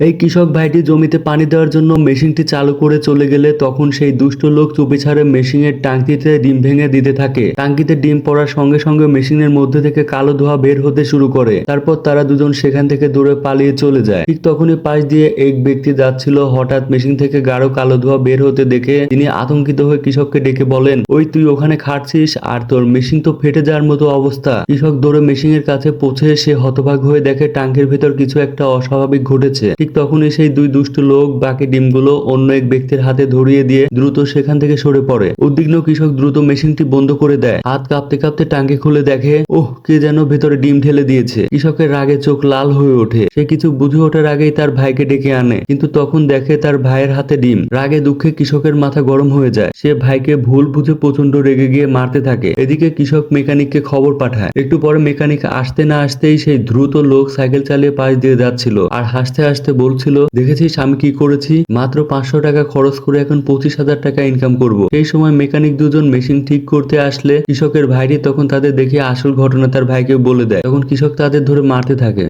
এই কৃষক ভাইটি জমিতে পানি দেওয়ার জন্য মেশিনটি চালু করে চলে গেলে তখন সেই দুষ্ট লোক চুপিছাড়ে মেশিনের টাঙ্কিতে ডিম ভেঙে দিতে থাকে। টাঙ্কিতে ডিম পড়ার সঙ্গে সঙ্গে মেশিনের মধ্যে থেকে কালো ধোঁয়া বের হতে শুরু করে। তারপর তারা দুজন সেখান থেকে দূরে পালিয়ে চলে যায়। ঠিক তখনই পাশ দিয়ে এক ব্যক্তি যাচ্ছিল, হঠাৎ মেশিন থেকে গাঢ় কালো ধোঁয়া বের হতে দেখে তিনি আতঙ্কিত হয়ে কৃষককে ডেকে বলেন, ওই তুই ওখানে খাটছিস আর তোর মেশিন তো ফেটে যাওয়ার মতো অবস্থা। কৃষক দৌড়ে মেশিনের কাছে পৌঁছে সে হতবাক হয়ে দেখে টাঙ্কির ভেতর কিছু একটা অস্বাভাবিক ঘটেছে। ঠিক তখনই সেই দুই দুষ্ট লোক বাকি ডিমগুলো অন্য এক ব্যক্তির হাতে ধরিয়ে দিয়ে দ্রুত সেখান থেকে সরে পড়ে। উদ্বিগ্ন কৃষক দ্রুত মেশিনটি বন্ধ করে দেয়। হাত কাঁপতে কাঁপতে টাঙ্কি খুলে দেখে ওহ, কে যেন ভেতরে ডিম ঢেলে দিয়েছে। কৃষকের রাগে চোখ লাল হয়ে ওঠে। সে কিছু বুঝে ওঠার আগেই তার ভাইকে ডেকে আনে, কিন্তু তখন দেখে তার ভাইয়ের হাতে ডিম। রাগে দুঃখে কৃষকের মাথা গরম হয়ে যায়। সে ভাইকে ভুল বুঝে প্রচন্ড রেগে গিয়ে মারতে থাকে। এদিকে কৃষক মেকানিককে খবর পাঠায়। একটু পরে মেকানিক আসতে না আসতেই সেই দ্রুত লোক সাইকেল চালিয়ে পাশ দিয়ে যাচ্ছিল আর হাসতে হাসতে বলছিল, দেখেছিস আমি কি করেছি? মাত্র 500 টাকা খরচ করে এখন 25,000 টাকা ইনকাম করব। এই সময় মেকানিক দুজন মেশিন ঠিক করতে আসলে কৃষকের ভাইটি তখন তাদের দেখে আসল ঘটনা তার ভাইকে বলে দেয়। তখন কৃষক তাদের ধরে মারতে থাকে।